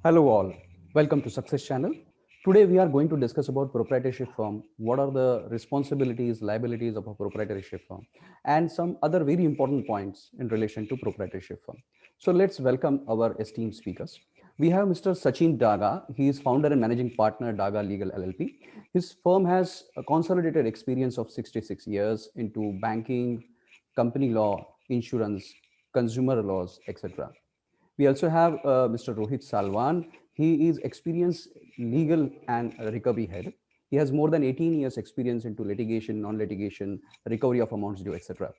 Hello all, welcome to Success Channel. Today we are going to discuss about proprietorship firm, what are the responsibilities, liabilities of a proprietorship firm, and some other very important points in relation to proprietorship firm. So let's welcome our esteemed speakers. We have Mr. Sachin Daga. He is founder and managing partner Daga Legal LLP. His firm has a consolidated experience of 66 years into banking, company law, insurance, consumer laws, etc. We also have Mr. Rohit Salwan. He is experienced legal and recovery head. He has more than 18 years experience into litigation, non-litigation, recovery of amounts due, etc.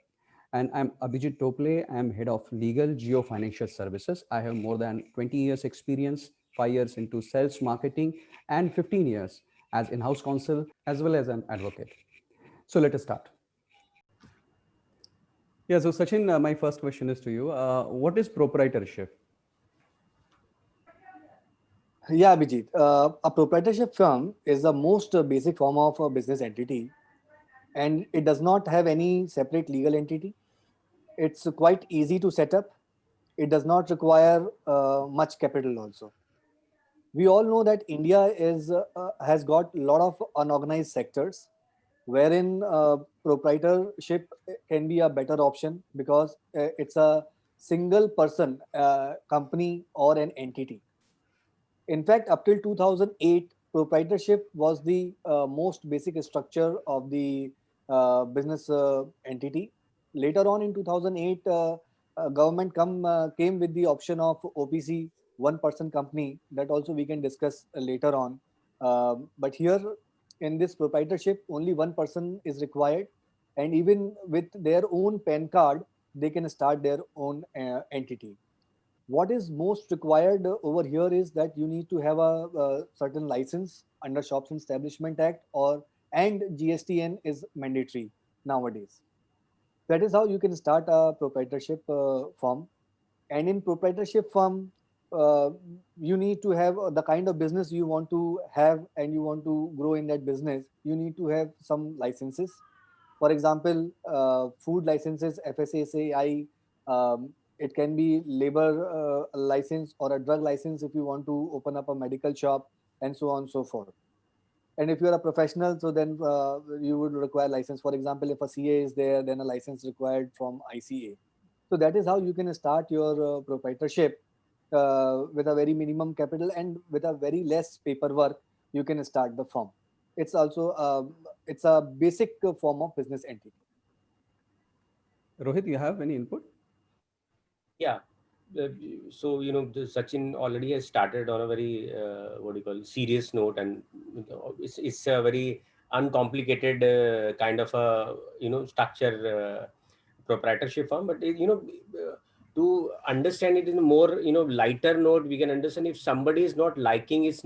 And I'm Abhijit Tople. I'm head of legal geo financial services. I have more than 20 years experience, 5 years into sales marketing, and 15 years as in-house counsel as well as an advocate. So let us start. Yeah, so Sachin, my first question is to you. What is proprietorship? Yeah, Abhijit. A proprietorship firm is the most basic form of a business entity, and it does not have any separate legal entity. It's quite easy to set up. It does not require much capital also. We all know that India has got a lot of unorganized sectors, wherein proprietorship can be a better option because it's a single person company or an entity. In fact, up till 2008, proprietorship was the most basic structure of the business entity. Later on in 2008, government came with the option of OPC, one person company. That also we can discuss later on. But here in this proprietorship, only one person is required, and even with their own PAN card, they can start their own entity. What is most required over here is that you need to have a certain license under Shops and Establishment Act, or and GSTN is mandatory nowadays. That is how you can start a proprietorship firm. And in proprietorship firm, uh, you need to have the kind of business you want to have, and you want to grow in that business. You need to have some licenses. For example, food licenses, FSSAI. It can be labor license or a drug license if you want to open up a medical shop, and so on and so forth. And if you're a professional, so then you would require license. For example, if a CA is there, then a license required from ICA. So that is how you can start your proprietorship with a very minimum capital, and with a very less paperwork. You can start the firm. It's also it's a basic form of business entity. Rohit, you have any input? Yeah. Uh, so Sachin already has started on a very what do you call serious note, and it's a very uncomplicated kind of a structure proprietorship firm. But to understand it in a more lighter note, we can understand if somebody is not liking his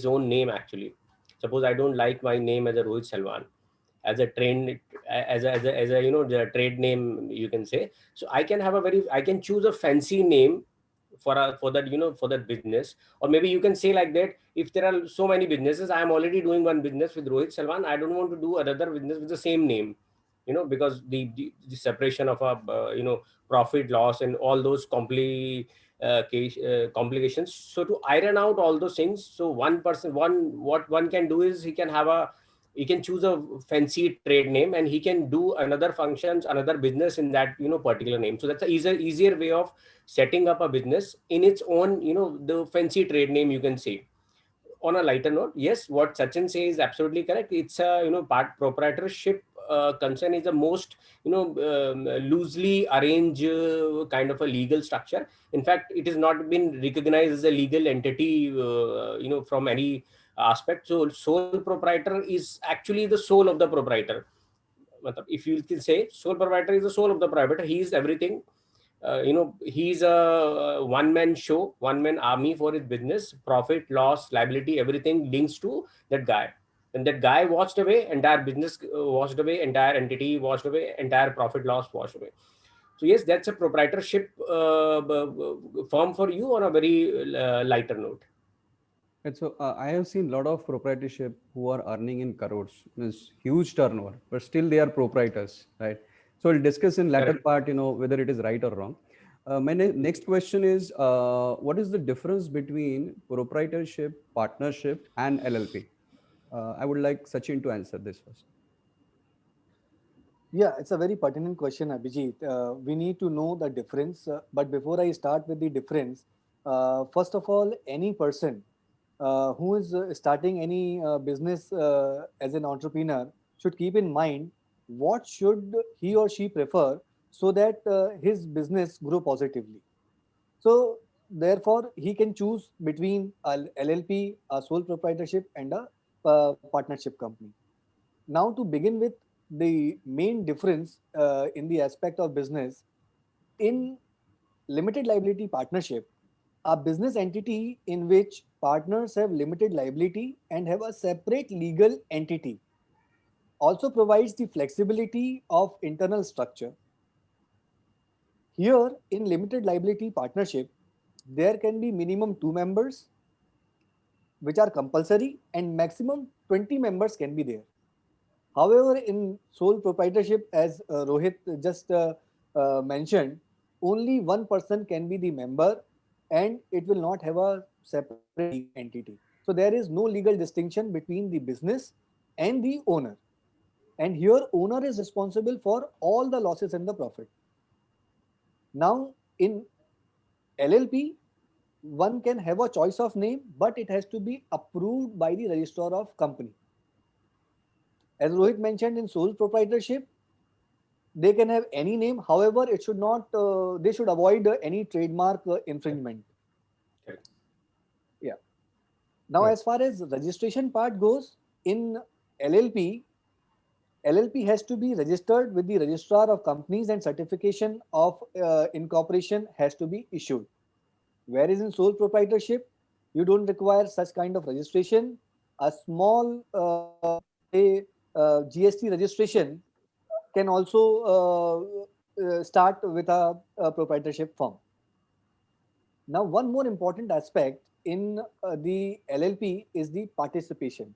own name actually. Suppose I don't like my name as a Rohit Salwan, as a trade, as a the trade name, you can say. So I can choose a fancy name for that for that business. Or maybe you can say like that, if there are so many businesses, I am already doing one business with Rohit Salwan, I don't want to do another business with the same name, because the separation of a profit loss and all those complications. So to iron out all those things, so what one can do is he can choose a fancy trade name, and he can do another functions, another business in that particular name. So that's a easier way of setting up a business in its own the fancy trade name, you can say. On a lighter note, yes, what Sachin says is absolutely correct. It's a part proprietorship concern is the most loosely arranged kind of a legal structure. In fact, it has not been recognized as a legal entity from any aspect. So sole proprietor is actually the soul of the proprietor. If you can say sole proprietor is the soul of the proprietor, he is everything. He's a one-man show, one-man army for his business. Profit, loss, liability, everything links to that guy. And that guy washed away, entire business washed away, entire entity washed away, entire profit loss washed away. So yes, that's a proprietorship firm for you on a very lighter note. And so I have seen a lot of proprietorship who are earning in crores, means huge turnover, but still they are proprietors, right? So we'll discuss in latter Correct. part, whether it is right or wrong. My next question is, what is the difference between proprietorship, partnership, and LLP? I would like Sachin to answer this first. Yeah, it's a very pertinent question, Abhijit. We need to know the difference. But before I start with the difference, first of all, any person who is starting any business as an entrepreneur should keep in mind what should he or she prefer so that his business grow positively. So therefore, he can choose between a LLP, a sole proprietorship, and a partnership company. Now, to begin with, the main difference in the aspect of business in limited liability partnership, a business entity in which partners have limited liability and have a separate legal entity also provides the flexibility of internal structure. Here, in limited liability partnership, there can be minimum 2 members, which are compulsory, and maximum 20 members can be there. However, in sole proprietorship, as Rohit just mentioned, only one person can be the member and it will not have a separate legal entity. So there is no legal distinction between the business and the owner. And here, owner is responsible for all the losses and the profit. Now, in LLP, one can have a choice of name, but it has to be approved by the registrar of company. As Rohit mentioned, in sole proprietorship, they can have any name. However, it should not. They should avoid any trademark infringement. Correct. Yeah. Now, Right. as far as registration part goes, in LLP, LLP has to be registered with the registrar of companies and certification of incorporation has to be issued. Whereas in sole proprietorship, you don't require such kind of registration. A small, say, GST registration can also start with a proprietorship firm. Now, one more important aspect in the LLP is the participation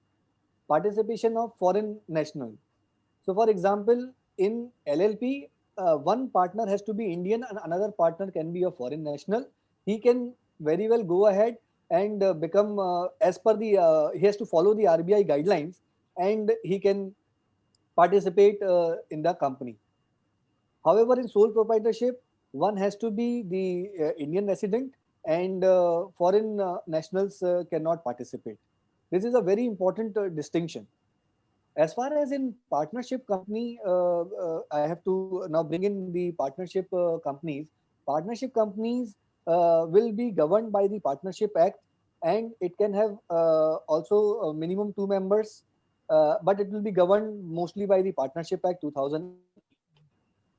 of foreign national. So, for example, in LLP, one partner has to be Indian and another partner can be a foreign national. He can very well go ahead and become, as per the, he has to follow the RBI guidelines and he can participate in the company. However, in sole proprietorship, one has to be the Indian resident and foreign nationals cannot participate. This is a very important distinction. As far as in partnership company, I have to now bring in the partnership companies. Partnership companies will be governed by the Partnership Act, and it can have also minimum 2 members, but it will be governed mostly by the Partnership Act 2008.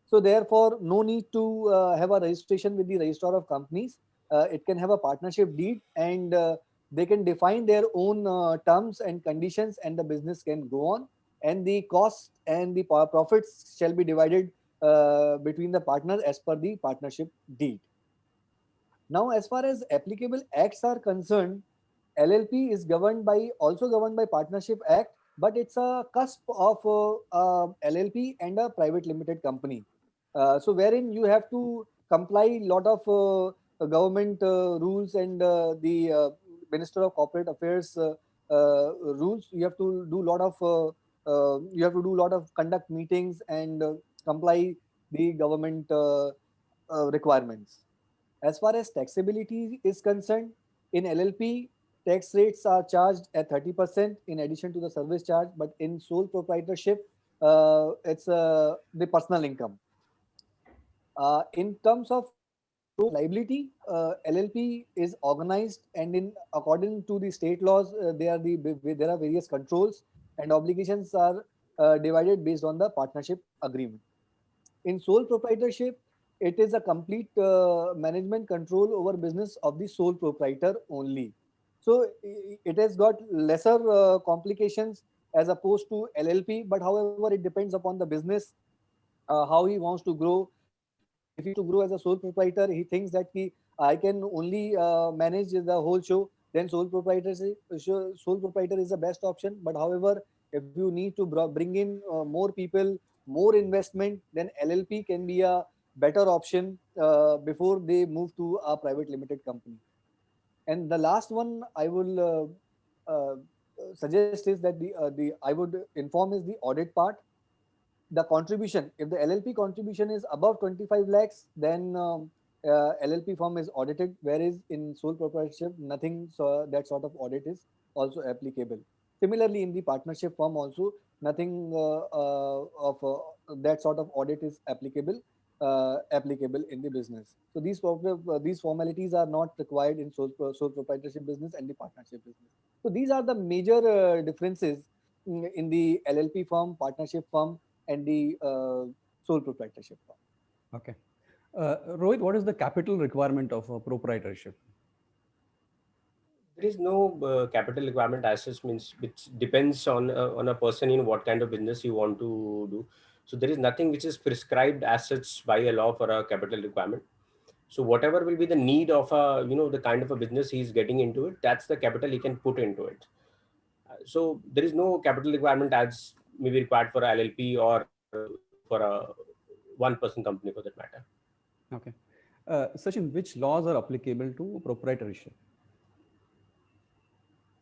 So therefore, no need to have a registration with the registrar of companies. It can have a partnership deed, and they can define their own terms and conditions, and the business can go on. And the costs and the profits shall be divided between the partners as per the partnership deed. Now, as far as applicable acts are concerned, LLP is governed by also governed by Partnership Act, but it's a cusp of LLP and a private limited company. So wherein you have to comply lot of government rules and the Minister of Corporate Affairs rules. You have to do lot of conduct meetings and comply the government requirements. As far as taxability is concerned, in LLP, tax rates are charged at 30% in addition to the service charge, but in sole proprietorship, it's the personal income. In terms of liability, LLP is organized, and in according to the state laws, there are various controls and obligations are divided based on the partnership agreement. In sole proprietorship, it is a complete management control over business of the sole proprietor only. So it has got lesser complications as opposed to LLP. But however, it depends upon the business how he wants to grow. If he to grow as a sole proprietor, he thinks that I can only manage the whole show. Then sole proprietor is the best option. But however, if you need to bring in more people, more investment, then LLP can be a better option before they move to a private limited company. And the last one I will suggest is that the I would inform is the audit part. The contribution, if the LLP contribution is above 25 lakhs, then LLP firm is audited, whereas in sole proprietorship, nothing, so that sort of audit is also applicable. Similarly, in the partnership firm also, nothing of that sort of audit is applicable in the business. So these formalities are not required in sole proprietorship business and the partnership business. So these are the major differences in the LLP firm, partnership firm, and the sole proprietorship firm. Okay. Rohit, what is the capital requirement of a proprietorship? There is no capital requirement as such, means which depends on a person in what kind of business you want to do. So there is nothing which is prescribed as such by a law for a capital requirement. So whatever will be the need of a, the kind of a business he's getting into it, that's the capital he can put into it. So there is no capital requirement as may be required for a LLP or for a one person company for that matter. Okay. Sachin, which laws are applicable to proprietorship?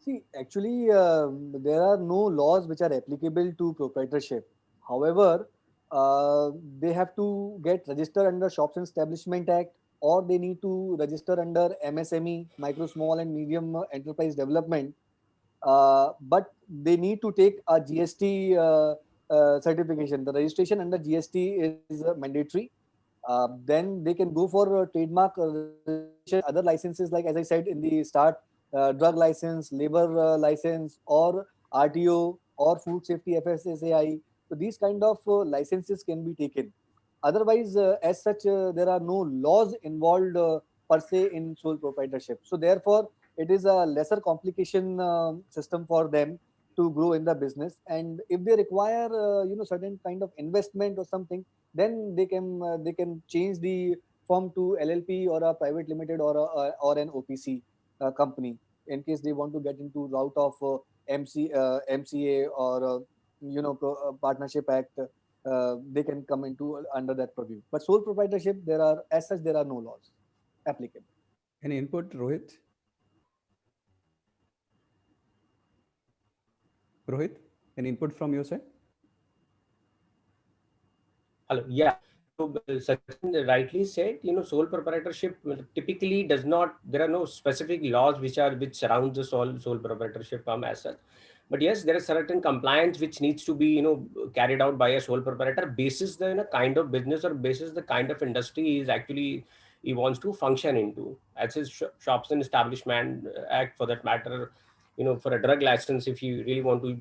See, actually, there are no laws which are applicable to proprietorship. However, they have to get registered under Shops and Establishment Act, or they need to register under MSME, Micro, Small and Medium Enterprise Development. But they need to take a GST certification. The registration under GST is mandatory. Then they can go for trademark registration, other licenses, like as I said in the start, drug license, labor license, or RTO, or food safety FSSAI. So these kind of licenses can be taken. Otherwise, as such, there are no laws involved per se in sole proprietorship. So therefore, it is a lesser complication system for them to grow in the business. And if they require, certain kind of investment or something, then they can change the firm to LLP or a private limited or an OPC company, in case they want to get into route of MCA or partnership act. They can come into under that purview. But sole proprietorship, there are no laws applicable. Any input, Rohit? Rohit, any input from your side? Hello. Yeah. So Sachin rightly said, sole proprietorship typically does not. There are no specific laws which surround the sole proprietorship firm as such. But yes, there is certain compliance which needs to be carried out by a sole proprietor basis the kind of business or basis the kind of industry he wants to function into. As his Shops and Establishment Act for that matter, for a drug license, if you really want to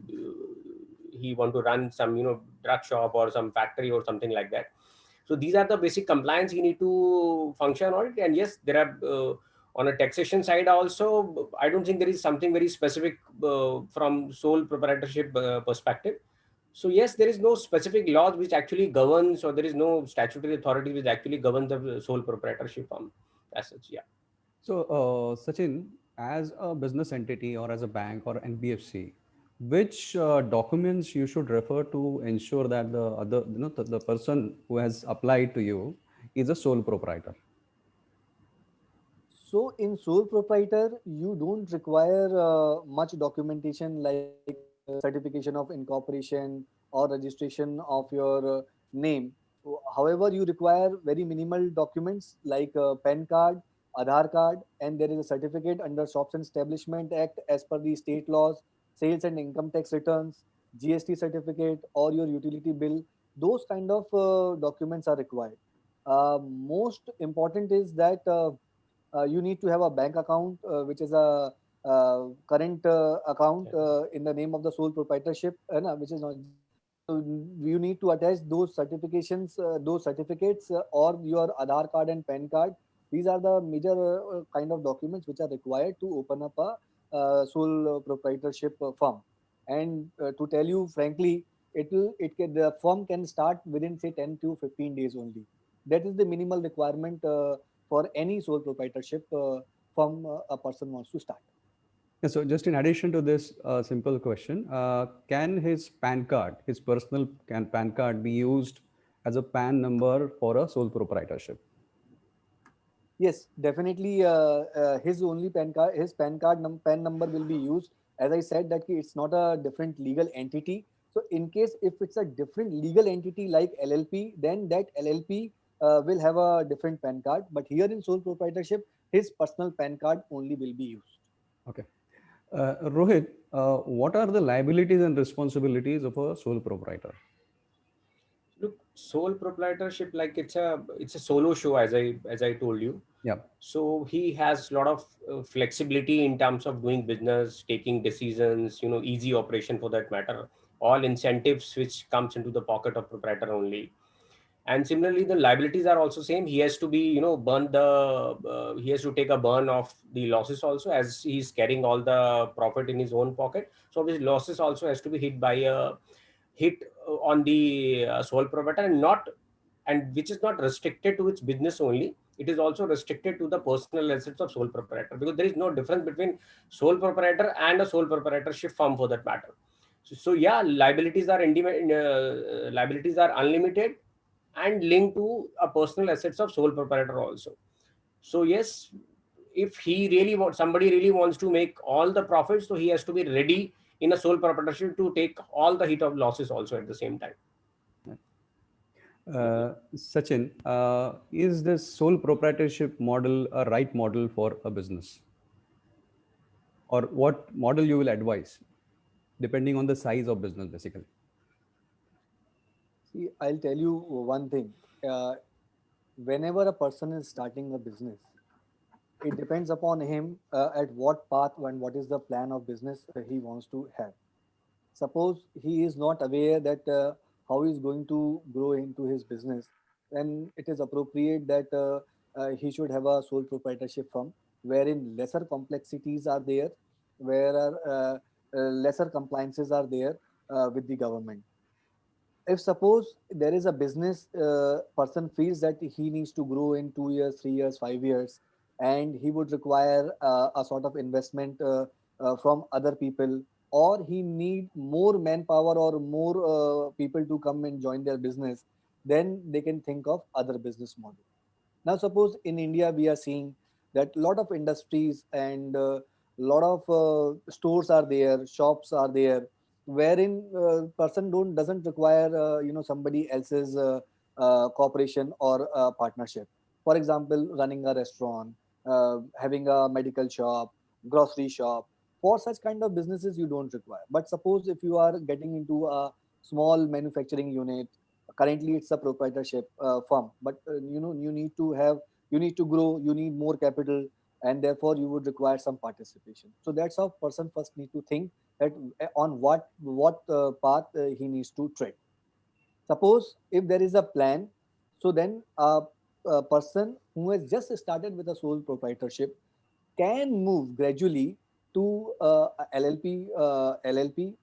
he want to run some drug shop or some factory or something like that. So these are the basic compliance you need to function on it. And yes, there are on a taxation side also, I don't think there is something very specific from sole proprietorship perspective. So yes, there is no specific laws which actually governs, or there is no statutory authority which actually governs the sole proprietorship firm as such. Yeah. So, Sachin, as a business entity or as a bank or NBFC, which documents you should refer to ensure that the other, the person who has applied to you is a sole proprietor? So in sole proprietor, you don't require much documentation like certification of incorporation or registration of your name. However, you require very minimal documents like PAN card, Aadhaar card, and there is a certificate under Shops and Establishment Act as per the state laws, sales and income tax returns, GST certificate, or your utility bill. Those kind of documents are required. Most important is that you need to have a bank account, which is a current account in the name of the sole proprietorship, no, which is not. So you need to attach those certifications, those certificates, or your Aadhaar card and PAN card. These are the major kind of documents which are required to open up a sole proprietorship firm. And to tell you frankly, the firm can start within say 10 to 15 days only. That is the minimal requirement for any sole proprietorship firm a person wants to start. Yeah, so just in addition to this simple question, can his PAN card, his personal PAN card be used as a PAN number for a sole proprietorship. Yes, definitely. His only PAN number will be used. As I said, that it's not a different legal entity. So, in case if it's a different legal entity like LLP, then that LLP will have a different PAN card. But here in sole proprietorship, his personal PAN card only will be used. Okay. Rohit, what are the liabilities and responsibilities of a sole proprietor? Look, sole proprietorship, like it's a solo show, as I told you. Yeah. So he has a lot of flexibility in terms of doing business, taking decisions, easy operation for that matter. All incentives which comes into the pocket of proprietor only. And similarly, the liabilities are also same. He has to be, he has to take a burn of the losses also, as he's carrying all the profit in his own pocket. So his losses also has to be hit by a hit on the sole proprietor, and which is not restricted to its business only. It is also restricted to the personal assets of sole proprietor, because there is no difference between sole proprietor and a sole proprietorship firm for that matter. So yeah, liabilities are unlimited and linked to a personal assets of sole proprietor also. So yes, if somebody really wants to make all the profits, so he has to be ready in a sole proprietorship to take all the hit of losses also at the same time. Sachin, is this sole proprietorship model a right model for a business? Or what model you will advise, depending on the size of business, basically? See, I'll tell you one thing. Uh, Whenever a person is starting a business, it depends upon him at what path and what is the plan of business he wants to have. Suppose he is not aware that how he is going to grow into his business, then it is appropriate that he should have a sole proprietorship firm wherein lesser complexities are there, where lesser compliances are there with the government. If suppose there is a business person feels that he needs to grow in 2 years, 3 years, 5 years, and he would require a sort of investment from other people, or he need more manpower or more people to come and join their business, then they can think of other business model. Now suppose in India we are seeing that lot of industries and lot of stores are there, shops are there, wherein person don't doesn't require somebody else's cooperation or partnership. For example, running a restaurant, having a medical shop, grocery shop. For such kind of businesses you don't require. But suppose if you are getting into a small manufacturing unit, currently it's a proprietorship firm, but you need to grow, you need more capital, and therefore you would require some participation. So that's how person first need to think that on what path he needs to tread. Suppose if there is a plan, so then a person who has just started with a sole proprietorship can move gradually to a LLP,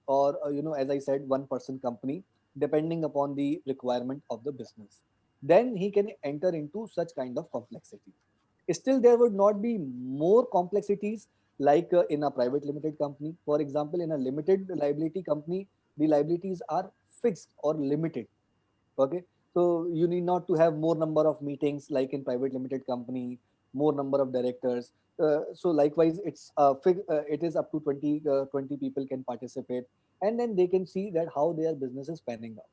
or as I said, one person company, depending upon the requirement of the business. Then he can enter into such kind of complexity. Still, there would not be more complexities like in a private limited company. For example, in a limited liability company, the liabilities are fixed or limited. Okay, so you need not to have more number of meetings like in private limited company, more number of directors. So likewise it is up to 20 people can participate, and then they can see that how their business is panning out.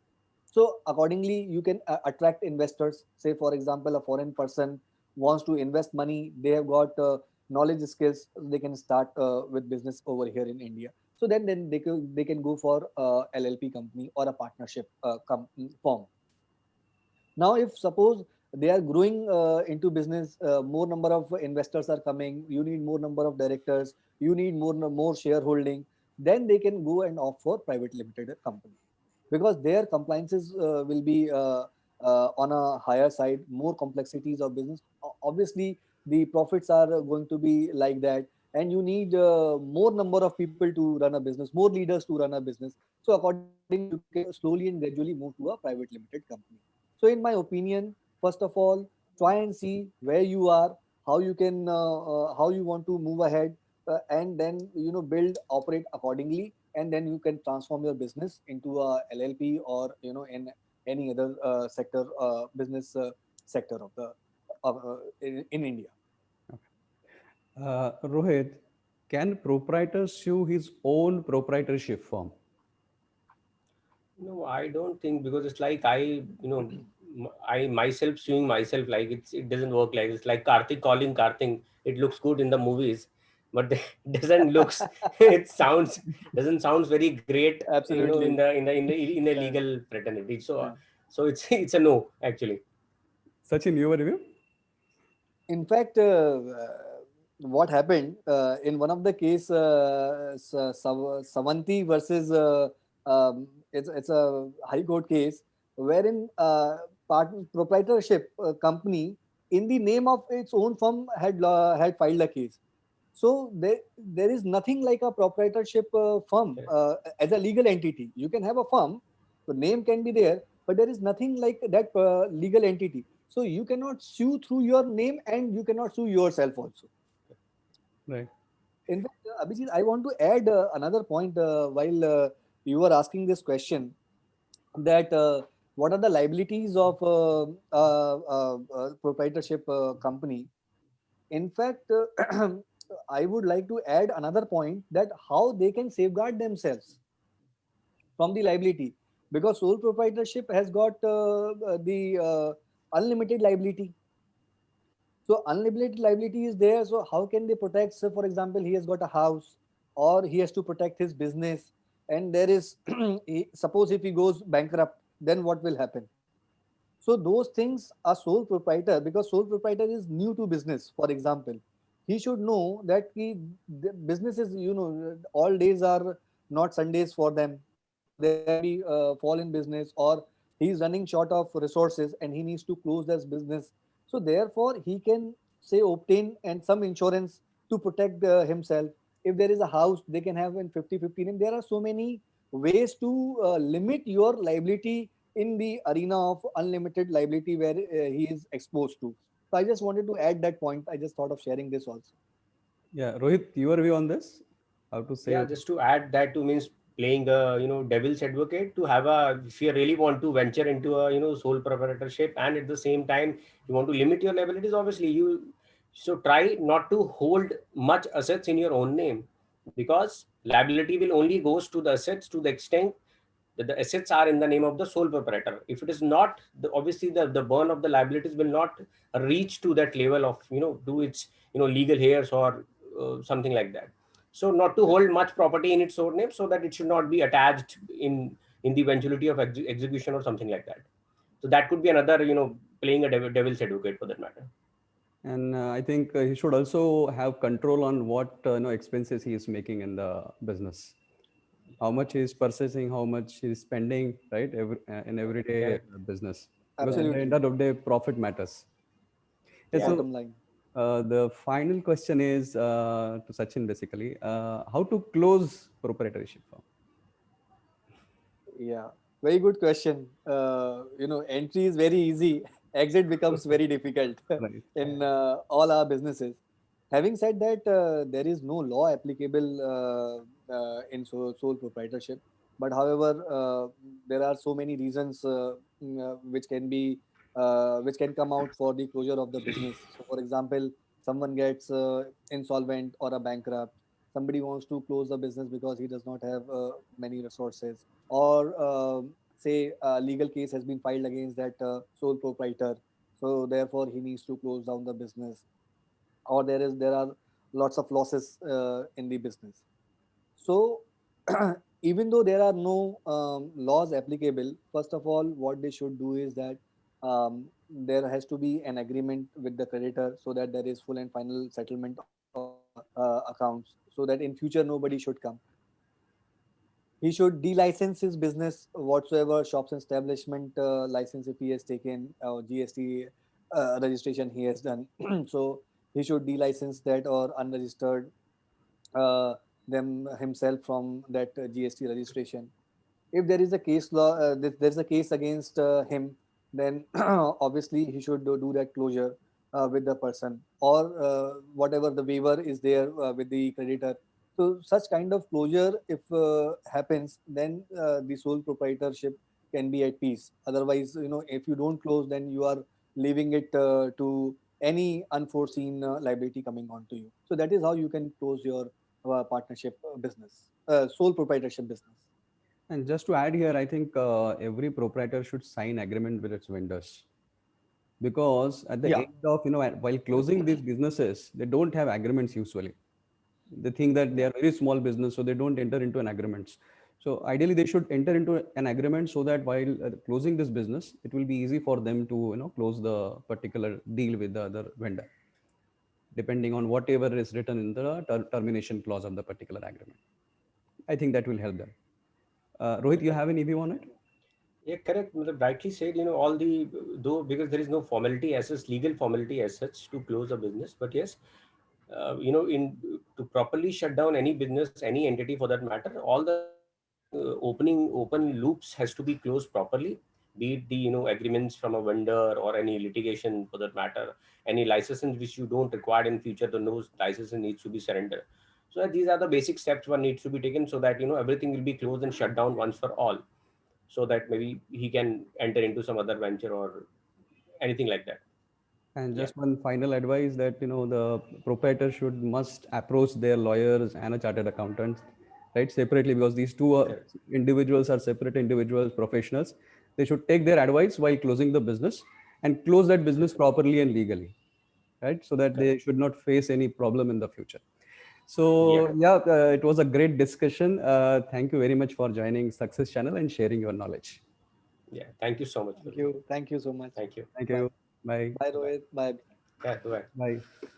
So accordingly you can attract investors. Say for example, a foreign person wants to invest money, they have got knowledge skills, they can start with business over here in India. So then they can go for LLP company or a partnership form. Now if suppose they are growing into business, more number of investors are coming, you need more number of directors, you need more shareholding, then they can go and opt for private limited company, because their compliances will be on a higher side, more complexities of business. Obviously the profits are going to be like that, and you need more number of people to run a business, more leaders to run a business. So accordingly you can slowly and gradually move to a private limited company. So in my opinion, first of all, try and see where you are, how you can how you want to move ahead, and then build, operate accordingly, and then you can transform your business into a LLP or any other sector, business sector of the in India. Rohit, can proprietor sue his own proprietorship firm? No, I don't think, because it's like I myself suing myself. Like it doesn't work like it's like Karthik calling Karthik. It looks good in the movies, but it doesn't looks. It sounds doesn't sounds very great. In Absolutely. the Yeah. legal fraternity. So Yeah. so it's a no actually. Sachin, your review? In fact, what happened in one of the case, Savanti versus it's a high court case wherein proprietorship company in the name of its own firm had filed a case. So there is nothing like a proprietorship firm Correct. as a legal entity. You can have a firm, the name can be there, but there is nothing like that legal entity. So you cannot sue through your name and you cannot sue yourself also. Right. In fact, Abhijit, I want to add another point while you were asking this question, that what are the liabilities of proprietorship company. In fact, I would like to add another point, that how they can safeguard themselves from the liability, because sole proprietorship has got the unlimited liability. So unlimited liability is there. So how can they protect? So for example, he has got a house, or he has to protect his business, and there is suppose if he goes bankrupt, then what will happen? So those things are sole proprietor, because sole proprietor is new to business. For example, he should know that the business is, all days are not Sundays for them. So there can be fall in business, or he is running short of resources and he needs to close this business. So therefore, he can say obtain and some insurance to protect himself. If there is a house, they can have in 50-50. And there are so many ways to limit your liability in the arena of unlimited liability where he is exposed to. So I just wanted to add that point. I just thought of sharing this also. Yeah, Rohit, your view on this? How to Yeah, save? just to add that to means playing a devil's advocate, to have a, if you really want to venture into a sole proprietorship, and at the same time you want to limit your liabilities, obviously you so try not to hold much assets in your own name, because liability will only goes to the assets to the extent that the assets are in the name of the sole proprietor. If it is not, obviously the burn of the liabilities will not reach to that level of do its legal hairs or something like that. So not to hold much property in its own name, so that it should not be attached in the eventuality of execution or something like that. So that could be another playing a devil's advocate for that matter. And I think he should also have control on what expenses he is making in the business. How much he is purchasing, how much he is spending, right? In everyday Correct. business, because at the end Absolutely. of the day, profit matters. Yeah, Yeah. so Bottom line. the final question is to Sachin basically, how to close proprietorship firm? Yeah. Very good question. Entry is very easy. Exit becomes very difficult Right. in all our businesses. Having said that, there is no law applicable in sole proprietorship. But however, there are so many reasons which can come out for the closure of the business. So, for example, someone gets insolvent or a bankrupt. Somebody wants to close the business because he does not have many resources, or say a legal case has been filed against that sole proprietor, so therefore he needs to close down the business, or there are lots of losses in the business. So even though there are no laws applicable, first of all, what they should do is that there has to be an agreement with the creditor, so that there is full and final settlement of accounts, so that in future nobody should come. He should de-license his business, whatsoever shops and establishment license if he has taken, or GST registration he has done. So he should de-license that, or unregistered uh, them himself from that GST registration. If there is a case law, there's a case against him, then obviously he should do that closure with the person, or whatever the waiver is there with the creditor. So such kind of closure if happens, then the sole proprietorship can be at peace. Otherwise, if you don't close, then you are leaving it to any unforeseen liability coming onto you. So that is how you can close your partnership business, sole proprietorship business. And just to add here, I think every proprietor should sign agreement with its vendors, because at the Yeah. end of, while closing these businesses, they don't have agreements usually. They think that they are very small business, so they don't enter into an agreements. So ideally, they should enter into an agreement so that while closing this business, it will be easy for them to close the particular deal with the other vendor, depending on whatever is written in the termination clause of the particular agreement. I think that will help them. Rohit, you have any view on it? Yeah, correct. Matlab, rightly said, all the, though, because there is no formality as such, legal formality as such to close a business. But yes, in to properly shut down any business, any entity for that matter, all the open loops has to be closed properly. Be it the agreements from a vendor or any litigation for that matter, any licenses which you don't require in future, the no license needs to be surrendered. So these are the basic steps one needs to be taken so that everything will be closed and shut down once for all, so that maybe he can enter into some other venture or anything like that. And Yeah. just one final advice, that the proprietor should must approach their lawyers and a chartered accountant, right, separately, because these two Correct. individuals are separate individuals, professionals. They should take their advice while closing the business and close that business properly and legally, right, so that they Correct. should not face any problem in the future. Yeah. So yeah, it was a great discussion. Thank you very much for joining Success Channel and sharing your knowledge. Yeah. Thank you so much. Thank you. Thank you so much. Thank you. Thank Bye. you. Bye. Bye, Bye. Rohit. Bye. Yeah. Bye. Bye.